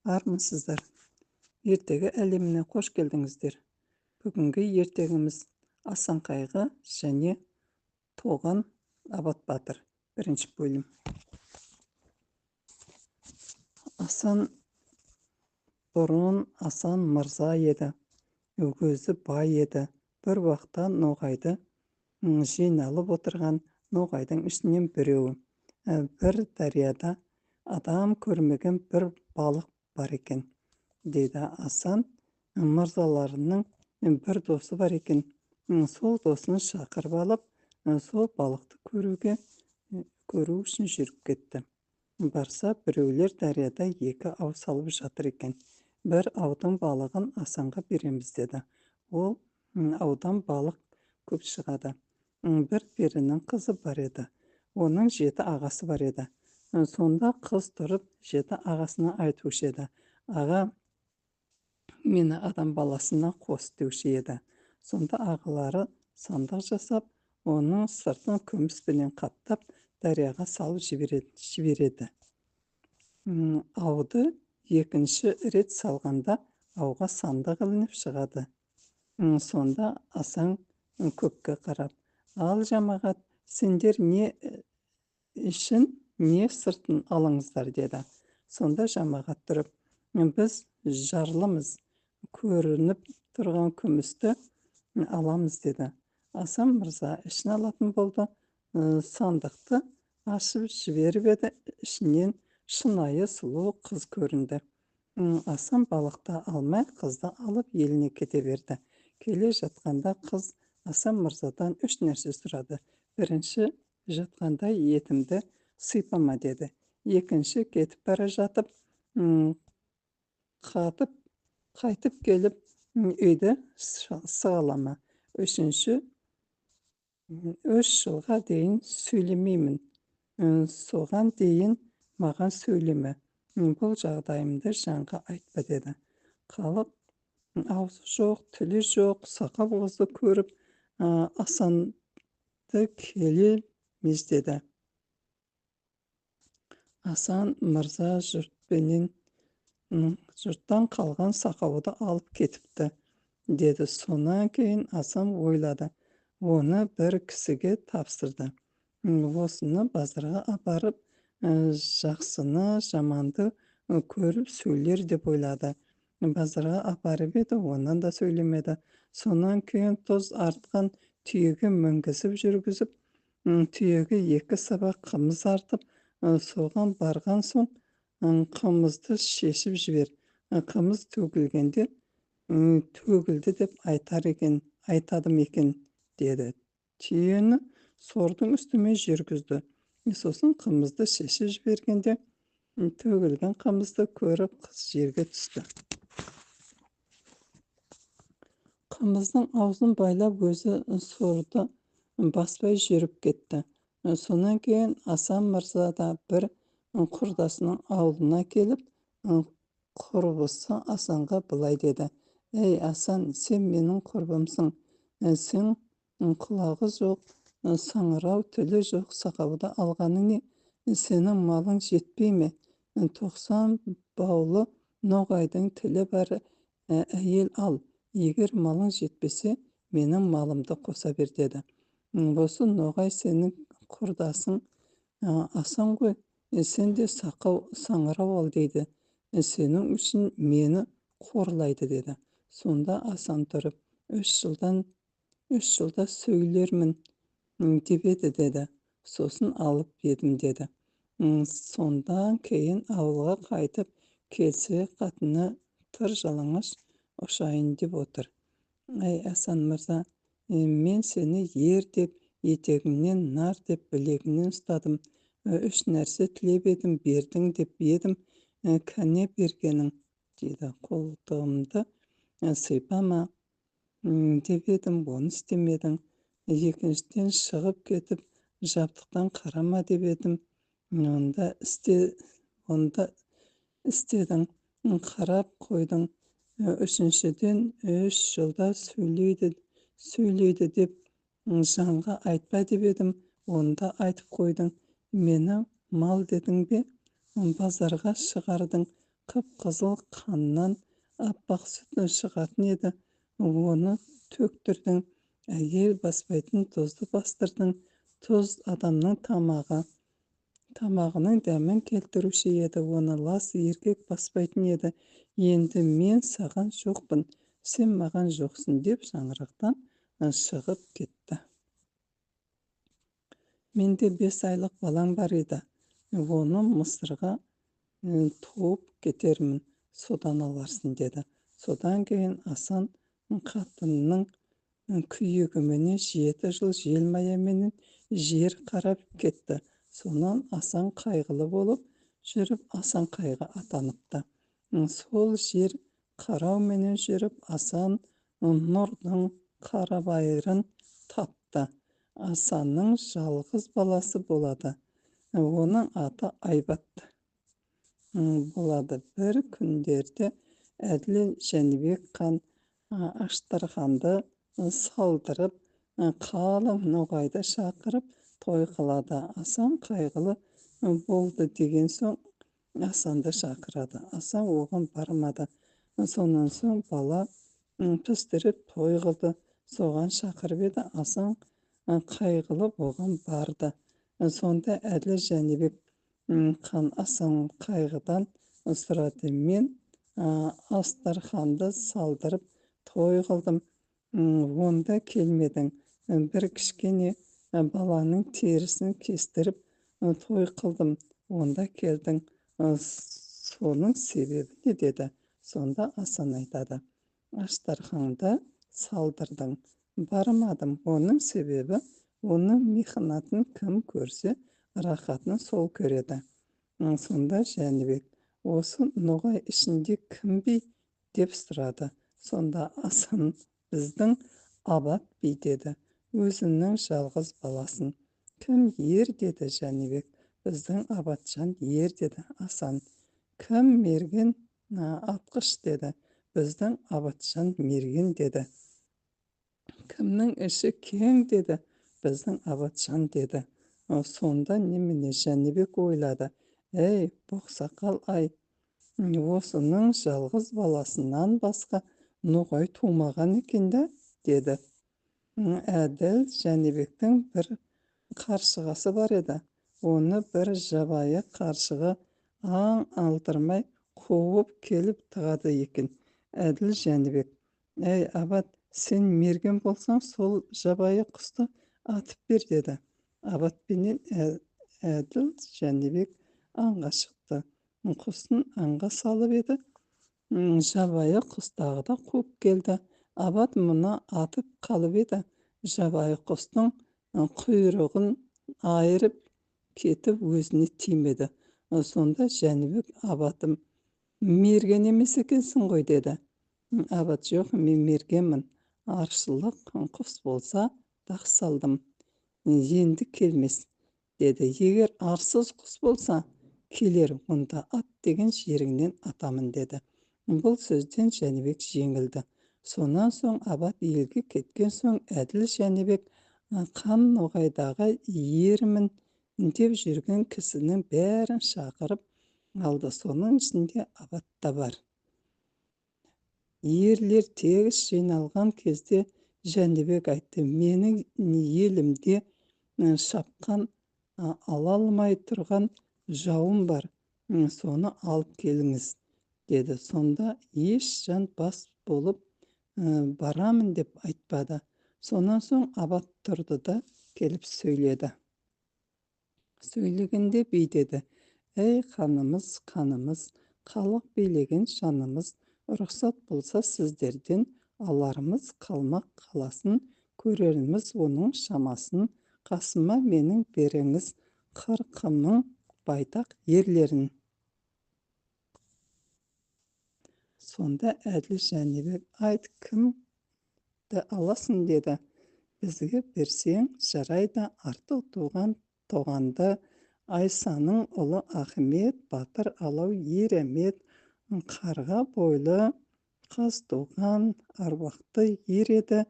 Армысыздар. Ертегі әлеміне қош келдіңіздер. Бүгінгі ертегіміз Асан қайғы және Тоған Абат батыр. Бірінші бөлім. Асан мырза еді. Өгізі бай еді. Бір уақытта ноғайды жиналып отырған ноғайдың ішінен біреуі. Бір дарияда адам көрмеген бір балық бар екен, дейді Асан. Мырзаларының бір досы бар екен. Сол досын шақырып алып, сол балықты көру үшін жүріп кетті. Барса, біреулер дарияда екі ау салып жатыр екен. Бір аудың балығын Асанға береміз деді. Ол аудан балық көп шығады. Бір перінің қызы бар еді. Оның 7 ағасы бар еді. Сонда қыз тұрып 7 ағасына айтушы еді. Аға, мені адам баласына қос деуші еді. Сонда ағалары сандық жасап, оның сыртын күміспенен қаптап, дарияға салып жібереді. Ауды екінші рет салғанда ауға сандық ілініп шығады. Сонда Асан көкке қарап, ал жамағат, сендер не ішін, не сыртын алыңыздар деді. Сонда жамағат тұрып, біз жарлымыз, көрініп тұрған күмісті аламыз деді. Асан мырза ішін алатын болды. Сандықты ашып жіберіп еді, ішінен шынайы сұлу қыз көрінді. Асан балықты алмай, қызды алып еліне кете берді. Келе жатқанда қыз Асан мырзадан 3 нәрсе сұрады. Бірінші, жатқанда етімді сыйпама деді. Екінші, кетіп бара жатып, қайтып келіп, үйді сығалама. Үшінші, 3 жылға дейін сөйлемеймін. Соған дейін маған сөйлеме. Бұл жағдайымды жанға айтпа деді. Халық аузы жоқ, тілі жоқ, сақал-көзді көріп, Асанды келе мездеді. Асан мырза жұрттан қалған сақауды алып кетіпті, деді. Сонан кейін Асан ойлады. Оны бір кісіге тапсырды. Осыны базарға апарып, жақсыны, жаманды көріп сөйлер деп ойлады. Базарға апарып еді, онан да сөйлемеді. Сонан кейін тоз артқан түйеге мінгізіп жүргізіп, түйеге 2 сабақ қымыз артып, соған барған соң қымызды шешіп жібер. Қымыз төгілгенде төгілді деп айтадым екен, деді. Түйені сордың үстіме жүргізді. Сосын қымызды шешіп жібергенде төгілген қымызды көріп қыз жерге түсті. Қымыздың аузын байлап өзі сорды баспай жүріп кетті. Сонан кейін Асан мырза да бір құрдасының ауылына келіп, құрбысы Асанға былай деді. Ей Асан, сен менің құрбымсың. Сен құлағы жоқ, саңырау, тілі жоқ сақауды алғаның не? Сенің малың жетпей ме? 90 баулы ноғайдың тілі бар әйел ал. Егер малың жетпесе, менің малымды қоса бер деді. Осы ноғай сенің құрдасың Асан ғой, сен де саңырау ал дейді. Сенің үшін мені қорлайды деді. Сонда Асан тұрып, 3 жылда сөйлермін деп еді деді. Сосын алып едім деді. Сондан кейін ауылға қайтып келсе, қатыны тыр жалаңаш ұшайын деп отыр. Ай Асан мырза, мен сені ер деп, етегіңнен нар деп, білегіңнен ұстадым. 3 нәрсе тілеп едім, бердің деп едім. Кәне бергенің, дейді. Қолтығымды сыйпама деп едім, оны істемедің. Екіншіден шығып кетіп, жабдықтан қарама деп едім. Онда істедің, қарап қойдың. Үшіншіден 3 жылда сөйлейді деп жанға айтпа деп едім. Онда айтып қойдың. Мені мал дедің бе? Базарға шығардың. қып-қызыл қаннан аппақ сүт шығатын еді. Оны төктірдің. Әйел баспайтын тұзды бастырдың. Тұз адамның тамағының дәмін келтіруші еді. Оны лас еркек баспайтын еді. Енді мен саған жоқпын, сен маған жоқсың деп шаңырақтан шығып кетті. Менде 5 айлық балаң бар еді. Оны Мысырға туып кетермін, содан аларсың деді. Содан кейін Асан қатынның күйігіменен 7 жыл желмаяменен жер қарап кетті. Сонан Асан қайғылы болып жүріп, Асан қайғы атаныпты. Сол жер қарауменен жүріп, Асан нұрдың қарабайырын тапты. Асанның жалғыз баласы болады. Оның аты Айбат болады. Бір күндерде Әділ Жәнібек хан Аштарханды салдырып, қалың ноғайды шақырып той қылады. Асан қайғылы болды деген соң Асанды шақырады. Асан оған бармады. Сонан соң бала пістіріп той қылды. Соған шақырып еді. Асан қайғылы оған барды. Сонда Әділ Жәнібек хан Асан қайғыдан сұрады: мен Астарханды салдырып той қылдым, онда келмедің. Бір кішкене баланың терісін кестіріп той қылдым, онда келдің. Соның себебі не деді? Сонда Асан айтады: Аштарханды салдырдың, бармадым. Оның себебі, оның мехнатын кім көрсе, рахатын сол көреді. Сонда Жәнібек: осы ноғай ішінде кім би деп сұрады. Сонда Асан: біздің Абат би деді. Өзінің жалғыз баласын. Кім ер деді Жәнібек. Біздің Абатжан ер деді Асан. Кім мерген? Атқыш деді. Біздің Абатжан мерген деді. Кімнің іші кең деді. Біздің Абатжан деді. Сонда немене Жәнібек ойлады: әй, боқсақал ай, осының жалғыз баласынан басқа ноғай тумаған екен деді. Әділ Жәнібектің бір қаршығасы бар еді. Оны бір жабайы қаршығы аң алдырмай қуып келіп тығады екен. Әділ Жәнібек: әй Абат, сен мерген болсаң, сол жабайы құсты атып бер деді. Абат пенен Әділ Жәнібек аңға шықты. Құсын аңға салып еді. Жабайы құстағы да қуып келді. Абат мұны атып қалып еді. Жабайы құстың құйрығын айырып кетіп өзіне тимеді. Сонда Жәнібек: Абатым, мерген емес екенсің ғой деді. Абат: жоқ, мен мергенмін. Аршылық құс болса дақ салдым, енді келмес деді. Егер арсыз құс болса келер, онда ат деген жеріңнен атамын деді. Бұл сөзден Жәнібек жеңілді. Сонан соң Абат елге кеткен соң Әділ Жәнібек қан ноғайдағы ермін деп жүрген кісінің бәрін шақырып алды. Соның ішінде Абат та бар. Ерлер тегіс жиналған кезде Жәнібек айтты: менің елімде шапқан ала алмай тұрған жауым бар, соны алып келіңіз деді. Сонда еш жан бас болып барамын деп айтпады. Сонан соң Абат тұрды да келіп сөйледі. Сөйлегенде би деді: әй қанымыз, қанымыз, халық билеген жанымыз, рұқсат болса сіздерден аларымыз қалмақ қаласын, көрерміз оның шамасын, қасыма менің беріңіз 40 мың байтақ ерлерін. Сонда Әділ Жәнібек: айт, кімді аласың деді. Бізге берсең жарайды, артық туған тоғанды, Айсаның ұлы Ахмет, батыр алау Еремет, қарға бойлы қаз туған аруақты ер еді.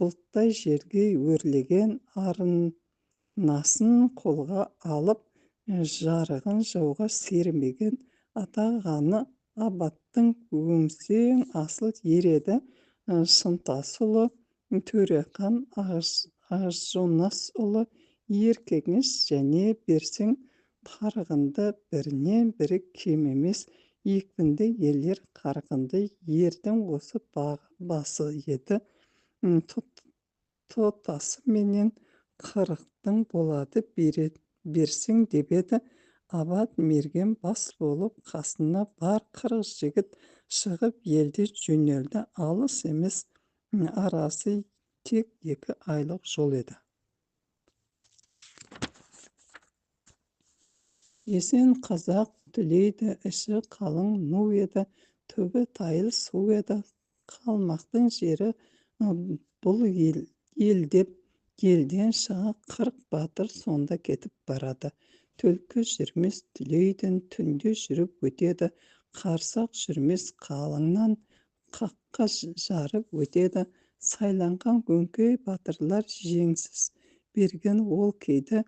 Бұлттай жерге өрлеген арынасын қолға алып, жарығын жауға сермеген атағаны абаттың өңсең асыл ереді Шынтасұлы, Төрехан Ағажонасұлы еркеңіз және берсең тарғынды бірінен бірі кем емес екпінді ерлер қарқынды ердің осы басы еді тұтасы менен қырықтың болады берсең деп еді абат мерген бас болып қасына бар қырық жігіт шығып елде жөнелді алыс емес арасы тек 2 айлық жол еді. Есен қазақ түлейді іші қалың ну еді, түбі тайыл су еді, қалмақтың жері бұл ел деп елден шыға 40 батыр сонда кетіп барады. Түлкі жүрмес түлейден түнде жүріп өтеді, қарсақ жүрмес қалыңнан қаққа жарып өтеді. Сайланған өңкей батырлар жеңсіз берген ол кейді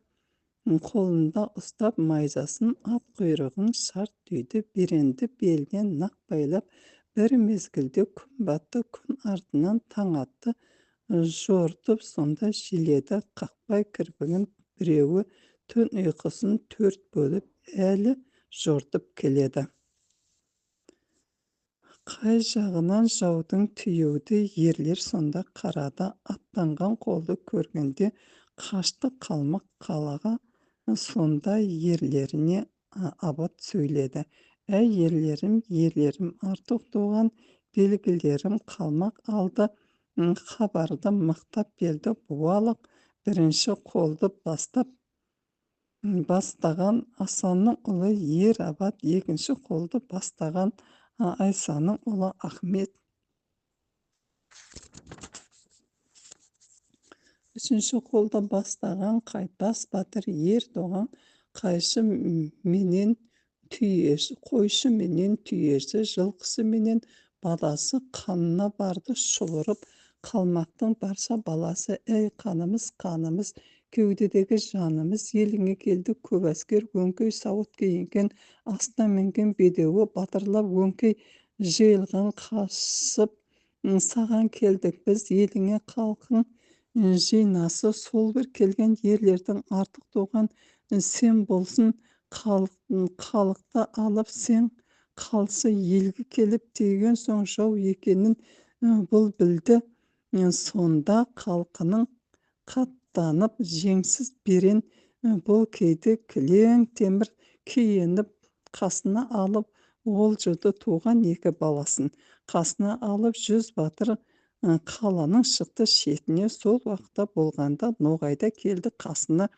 қолында ұстап майзасын ат құйрығын шарт түйді, беренді белінен нақ байлап, бір мезгілде күн батты, күн артынан таң атты, жортып сонда желеді қақпай кірпігін біреуі түн ұйқысын 4 бөліп әлі жортып келеді. Қай жағынан жаудың түйеуді ерлер сонда қарады, аттанған қолды көргенде қашты қалмақ қалаға, сонда ерлеріне абат сөйледі. Әй ерлерім, артық туған белгілерім қалмақ алды, хабарды мықтап келді буалық, бірінші қолды бастаған Асанның ұлы ер абат, екінші қолды бастаған Айсаның ұлы Ахмет, үшінші қолды бастаған Қайтпас батыр Ердоған, қойшы менен түйесі, жылқысы менен баласы қанына барды шұбырып, қалмақтың барша баласы, әй қанымыз, кеудедегі жанымыз, еліңе келді көп әскер, өңкей сауыт киінген, астына мінген бедеуі, батырлар өңкей жиылған қасып, саған келдік біз, еліңе халқың жинасы, сол бір келген ерлердің артық туған сен болсын, халықты алып сен қалсы елге келіп тиген соң жау екенін бұл білді, сонда халқының қаттанып жеңсіз берен бұл кейді кілең темір киініп қасына алып олжыды туған 2 баласын қасына алып 100 батыр қаланың шықты шетіне. Сол уақытта болғанда Ноғайда келді қасына,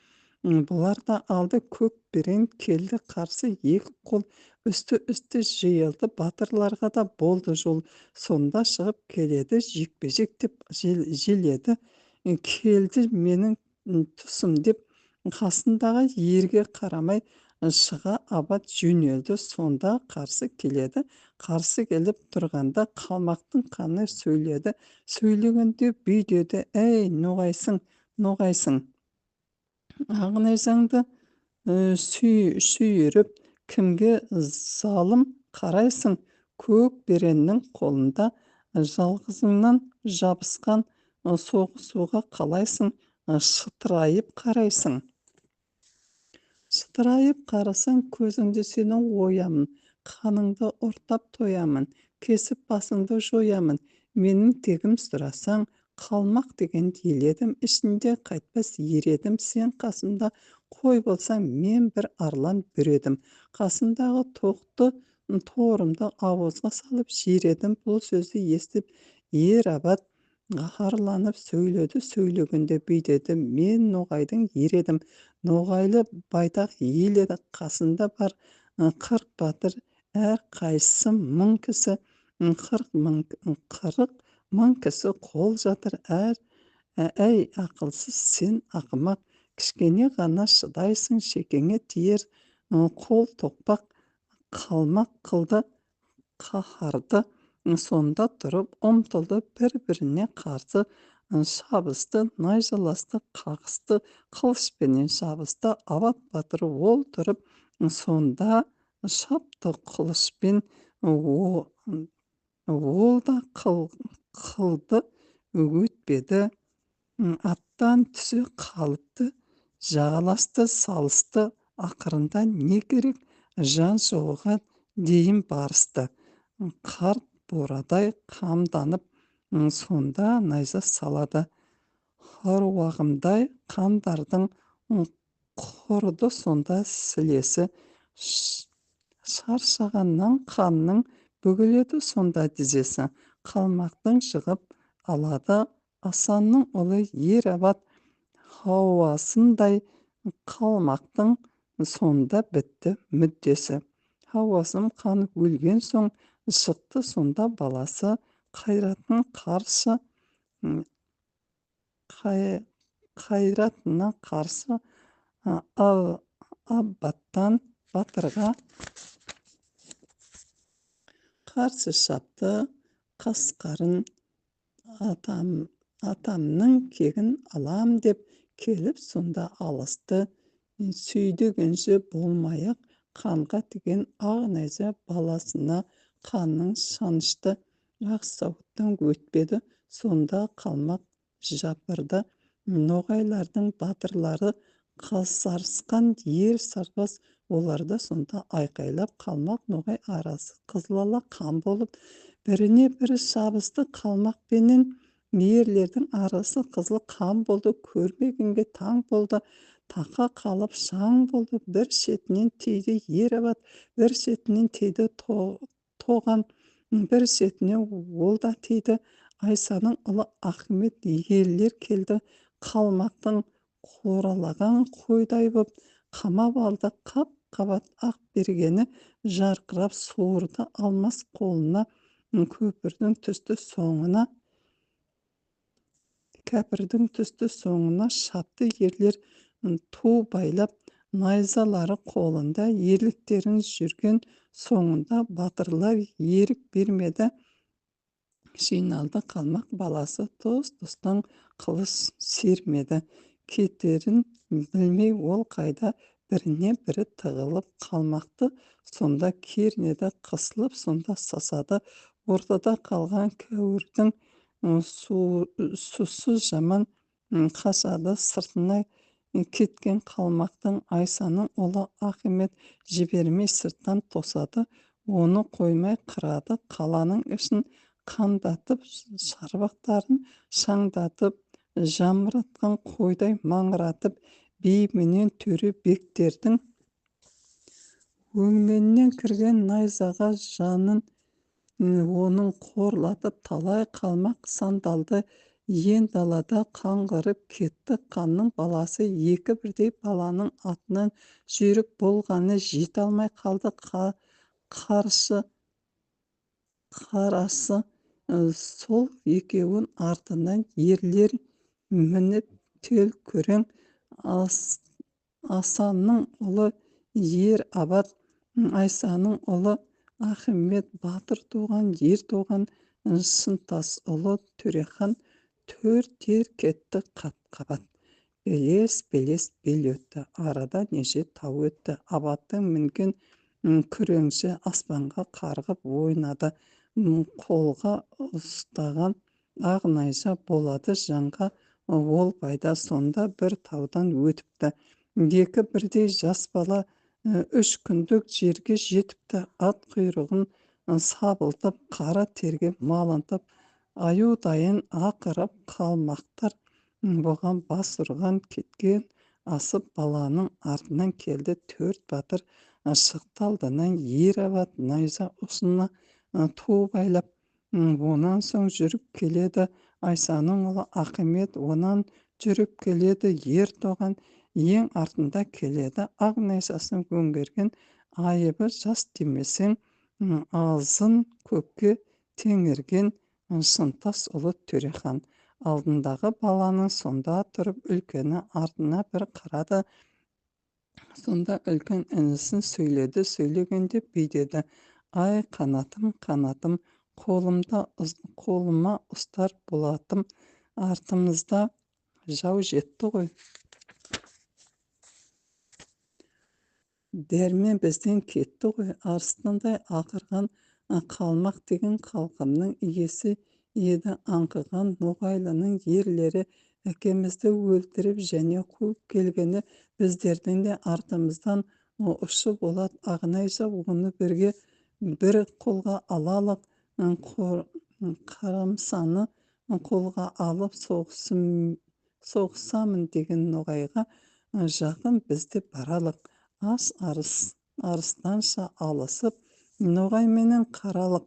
бұлар да алды көк берен келді қарсы, 2 қол үсті жиылды, батырларға да болды жол. Сонда шығып келеді жекпе-жек деп желеді, келді менің тұсым деп қасындағы ерге қарамай шыға абат жөнелді. Сонда қарсы келеді, қарсы келіп тұрғанда қалмақтың қаны сөйледі, сөйлегенде бүйдеді, әй ноғайсың, ағынайсаңды сүйіріп кімге залым қарайсың, көк береннің қолында жалғызыңнан жабысқан соғысуға қалайсың, шытырайып қарасаң көзіңді сенің оямын, қаныңды ұрттап тоямын, кесіп басыңды жоямын, менің тегім сұрасаң, қалмақ деген ел едім, ішінде қайтпас ер едім, сен қасымда қой болсаң, мен бір арлан бүредім, қасымдағы тоқты торымды ауызға салып жер едім. Бұл сөзді естіп ер абат қаһарланып сөйледі, сөйлегенде бүйдеді, мен Ноғайдың ер едім, Ноғайлы байтақ ел еді, қасында бар 40 батыр, әр қайсысы 1000 кісі, 40 мың кісі қол жатыр. Әй ақылсыз, сен ақымақ, кішкене ғана шыдайсың, шекеңе тиер қол тоқпақ, қалмақ қылды қаһарды. Сонда тұрып ұмтылды, бір-біріне қарсы шабысты, найзаласты, қағысты, қылышпенен шабысты. Абат батыр ол тұрып сонда шапты қылышпен, О ол да қылды өтпеді. Аттан түсе қалыпты, жағаласты, салысты, ақырында не керек, жан соғуға дейін барысты. Қарт борадай қамданып, сонда найза салады. Аруағымдай қандардың құрды сонда сілесі. Шаршағаннан қанның бүгіледі сонда тізесі. Қалмақтың жығып алады Асанның ұлы Ер-Абад. Хауасындай қалмақтың сонда бітті мүддесі. Хауасым қанып өлген соң шықты сонда баласы. Қайратын қарсы қайратына қарсы аббаттан батырға қарсы шапты. Қасқарын атамның кегін алам деп келіп сонда алысты. Сүйдегенше болмайық қанға тіген ақ найза баласына қанның шанышты. Ақ сауыттан өтпеді сонда қалмақ жапырды. Ноғайлардың батырлары қасарысқан ер сарбаз, оларда сонда айқайлап қалмақ ноғай арасы қызылала қан болып, біріне бірі шабысты. Қалмақпенен ерлердің арасы қызыл қан болды, көрмегенге таң болды. Тақа қалып шаң болды, бір шетінен тиді Ер-Абад, бір шетінен тиді Тоған, бір шетіне ол да тиді. Айсаның ұлы Ахмет. Ерлер келді қалмақтың қоралаған қойдай боп, қамап алды қап-қабат ақ бергені, жарқырап суырды алмас қолына. Кәпірдің түсті соңына шапты ерлер ту байлап, найзалары қолында. Ерліктерін жүрген соңында батырлар ерік бермеді. Жиналды қалмақ баласы, тұстан қылыш сермеді. Кетерін білмей ол қайда, біріне бірі тығылып қалмақты. Сонда кернеді қысылып, сонда сасады. Ортада қалған кәуірдің сұсы жаман қашады. Сыртына кеткен қалмақтың Айсаның ұлы Ахмет жібермей сырттан тосады. Оны қоймай қырады. Қаланың ішін қандатып, шарбақтарын шаңдатып, жамыратқан қойдай маңыратып, бименен төре бектердің өңменінен кірген найзаға жанын оның қорлатып, талай қалмақ сандалды. Ен далада қаңғырып кетті. Қанның баласы екі бірдей баланың атынан жүйрік болғаны жете алмай қалды. Қарасы сол екеуін артынан ерлер мініп тел көрең. Асанның ұлы Ер-Абад, Айсаның ұлы Ахмет, батыр туған, ер туған, шынтас ұлы Төрехан. Төрт ер кетті қат-қабат. Белес бел өтті. Арада неше тау өтті. Абаттың мінген күреңші аспанға қарғып ойнады. Қолға ұстаған ақ найза болады жанға ол пайда. Сонда бір таудан өтіпті. Екі бірдей жас бала 3 күндік жерге жетіпті. Ат құйрығын сабылтып, қара терге малынтып, аюдайын ақырып қалмақтар бұған бас ұрған. Кеткен асып баланың артынан келді 4 батыр. Шықты алдынан Ер-Абад найза ұсына ту байлап. Онан соң жүріп келеді Айсаның ұлы Ахмет. Онан жүріп келеді Ер-Тоған. Ең артында келеді ақ найзасын өңгерген. Айыбы жас демесең, азын көпке теңерген шынтас ұлы Төрехан. Алдындағы баланың сонда тұрып, үлкені артына бір қарады. Сонда үлкен інісін сөйледі. Сөйлегенде бүйдеді: ай қанатым, қанатым, қолыма ұстар болатым. Артымызда жау жетті ғой. Дәрмен бізден кетті ғой. Арыстандай ақырған қалмақ деген қалқамның иесі еді. Аңқыған ноғайлының ерлері әкемізді өлтіріп және қуып келгені біздердің де артымыздан ұшып болады. Ағынайша оны бір қолға алалық, қарамсаны қолға алып соғысамын деген ноғайға жақын бізде баралық. Арыстанша алысып, ноғайменен қаралық.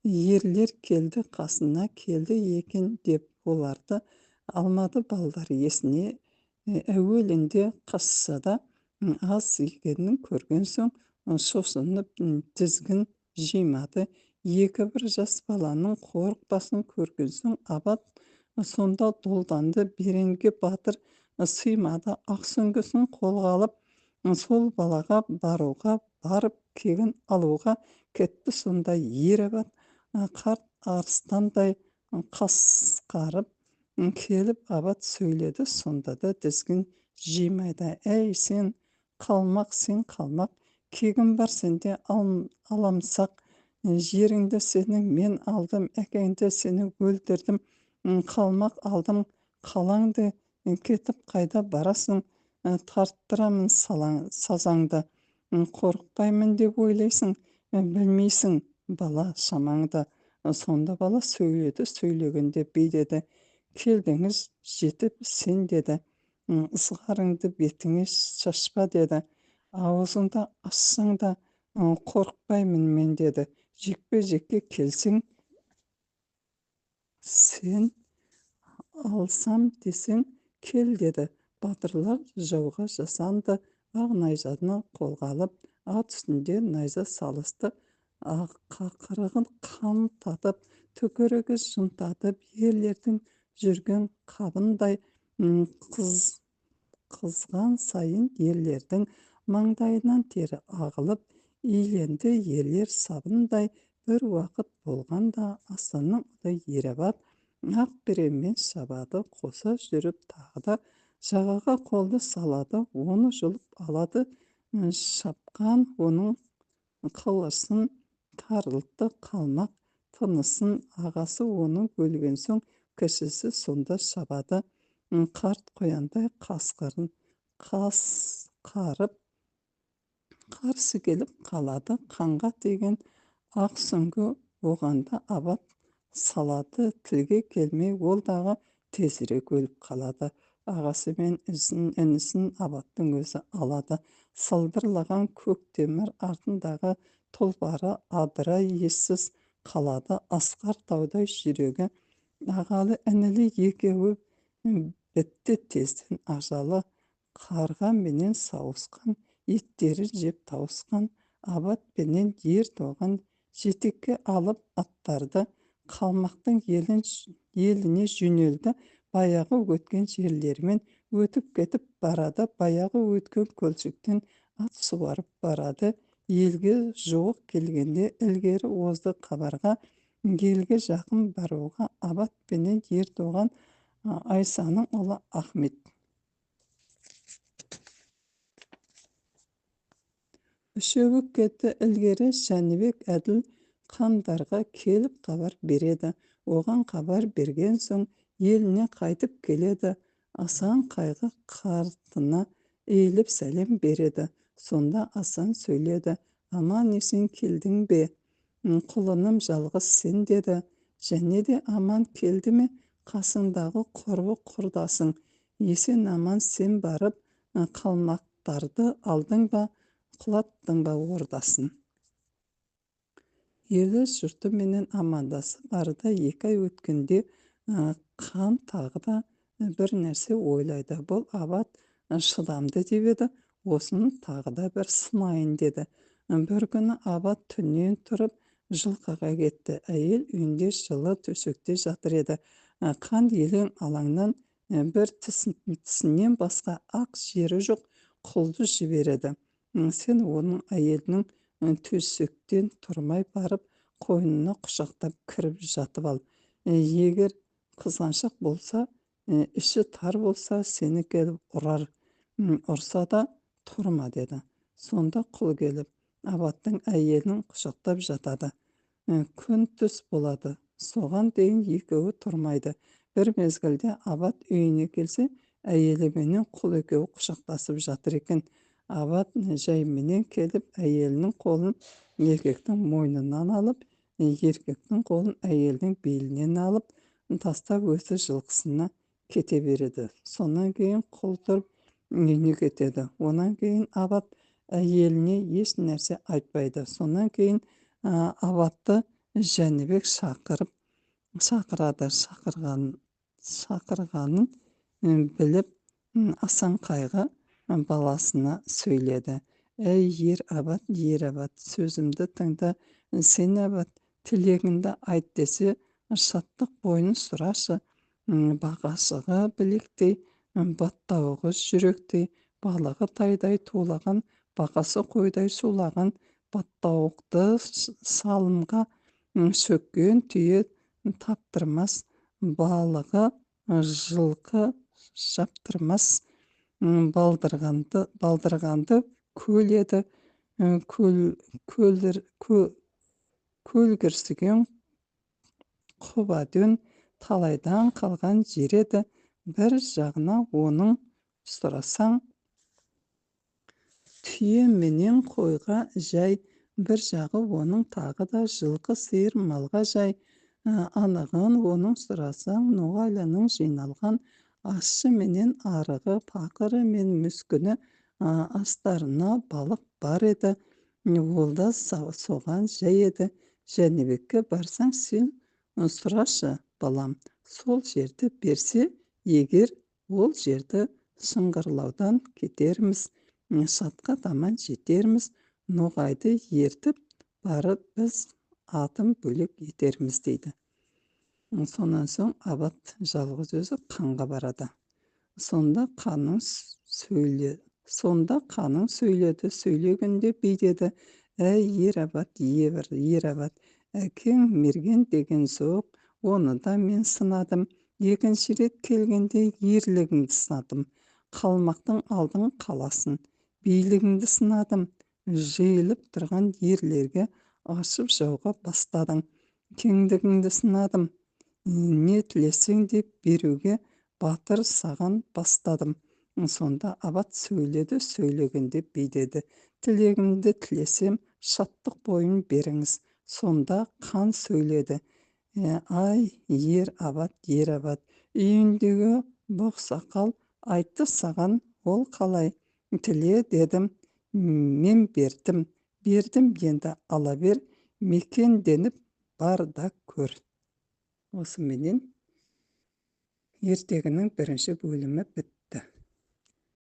Ерлер келді, қасына келді екен деп оларды алмады балдар есіне. Әуелінде қассада аз екенін көрген соң шошынып тізгін жимады. Екі бір жас баланың қорықпасын көрген соң абат сонда долданды. Беренге батыр сыймады. Ақсүңгісін қолға алып, сол балаға барып кегін алуға кетті. Сонда ер абат қарт арыстандай қасқарып келіп абат сөйледі. Сонда да тізгін жимайды. Әй, сен қалмақ, кегін бар сенде аламсақ. Жеріңді сенің мен алдым, әкеңді сені өлтірдім. Қалмақ алдым қалаңды, кетіп қайда барасың? Тарттырамын сазаңды. Қорықпаймын деп ойлайсың, білмейсің бала шамаңды. Сонда бала сөйледі. Сөйлегенде бейдеді: келдіңіз жетіп сен деді. Ызғарыңды бетіңе шашпа деді. Аузыңды ашсаң да қорықпаймын мен деді. Жекпе-жекке келсең сен, алсам десең кел деді. Батырлар жауға жасанды. Ақ найзаны қолға алып, ат үстінде найза салысты. Қақырығын қан татып, төкірігі жынтатып, ерлердің жүрген қабындай қызған сайын ерлердің маңдайынан тері ағылып, иленді ерлер сабындай. Бір уақыт болғанда асанның ұлы Ерабат Ақберенмен шабады. Қоса жүріп тағы да жағаға қолды салады. Оны жұлып алады. Шапқан оның қылышын тарылтты. Қалмақ тынысын. Ағасы оны өлген соң кішісі сонда шабады. Қарт қояндай қасқырын қасқарып қарсы келіп қалады. Қанға тиген Ақсүңгі оғанда абат салады. Тілге келмей ол дағы тезірек өліп қалады. Ағасы мен інісін абаттың өзі алады. Сылдырлаған көк темір артындағы тұлпары адыра ессіз қалады. Асқар таудай жүрегі ағалы інілі екеуі бітті тезден ажалы. Қарға менен сауысқан, еттері жеп тауысқан. Абат пенен ер тоған жетекке алып аттарды. Қалмақтың еліне жөнелді. Баяғы өткен жерлермен өтіп кетіп барады. Баяғы өткен көлшіктен ат суарып барады. Елге жуық келгенде ілгері озды қабарға. Елге жақын баруға абат пенен ер тоған Айсаның ұлы Ахмет. Үшеуі кетті ілгері. Жәнібек әділ қамдарға келіп хабар береді. Оған хабар берген соң еліне қайтып келеді. Асан қайғы қартына eğilip сәлем береді. Сонда Асан сөйледі: аман есен келдің бе? Құлыным жалғыз сен деді. Және де аман келді ме? Қасыңдағы құрбы құрдасың. Есен аман сен барып қалмақтарды алдың ба, құлаттың ба ордасын? Елі жұрты менен амандасы барда 2 ай өткенде хан тағы да бір нәрсе ойлайды. Бұл абат шыдамды деп еді. Осыны тағы да бір сынайын деді. Бір күні абат түннен тұрып жылқыға кетті. Әйел үйінде жылы төсекте жатыр еді. Қан елең алаңнан бір тісінен басқа ақ жері жоқ құлды жібереді. Сен оның әйелінің төсектен тұрмай барып, қойнына құшақтап кіріп жатып ал. Егер қызғаншақ болса, іші тар болса, сені келіп ұрар. Ұрса да тұрма деді. Сонда құл келіп, абаттың әйелін құшақтап жатады. күн түс болады. Соған дейін екеуі тұрмайды. Бір мезгілде Абат үйіне келсе, әйелі менен құл екеуі құшақтасып жатыр екен. Абат жайменен келіп, әйелінің қолын еркектің мойнынан алып, еркектің қолын әйелдің белінен алып, тастап өзі жылқысына кете береді. Сонан кейін құл тұрып үйіне кетеді. Онан кейін Абат әйеліне еш нәрсе айтпайды. Сонан кейін Абатты Жәнібек шақырады. Шақырғанын біліп, Асан қайғы баласына сөйледі. Әй ер Абат, сөзімді тыңда, сен Абат, тілегіңді айт десе, шаттық бойын сұрашы, бағашығы білектей, баттауығы жүректей, балығы тайдай тулаған, бақасы қойдай сулаған, баттауықты салымға шөккен түйе таптырмас, балығы жылқы жаптырмас, балдырғанды көл еді, көлгірсіген құбадөң талайдан қалған жер еді. Бір жағына оның сұрасаң, түйе менен қойға жай, бір жағы оның тағы да жылқы сиыр малға жай. Анығын оның сұрасаң, ноғайлының жиналған ащы менен арығы, пақыры мен мүскіні астарына балық бар еді. Ол да соған жай еді. Жәнібекке барсаң, сен сұрашы, балам, сол жерді берсе, егер ол жерді шыңғырлаудан кетерміз, шатқа таман жетерміз, ноғайды ертіп барып біз атын бөлек етерміз дейді. Сонан соң Абат жалғыз өзі қанға барады. Сонда қаның сөйледі, сөйлегенде бүйдеді. Әй ер Абат, әкең мерген деген соқ, оны да мен сынадым. Екінші рет келгенде ерлігіңді сынадым. Қалмақтың алдың қаласын, билігіңді сынадым. Жиылып тұрған ерлерге ашып жауға бастадың. Кеңдігіңді сынадым. Не тілесең деп беруге батыр саған бастадым. Сонда Абат сөйледі, сөйлегенде бүйдеді. Тілегімді тілесем, шаттық бойын беріңіз. Сонда қан сөйледі. Ай, ер Абат, үйіндегі боқсақал айтты саған, ол қалай? Тіле дедім, мен бердім, енді ала бер, мекенденіп бар да көр. Осыменен ертегінің бірінші бөлімі бітті.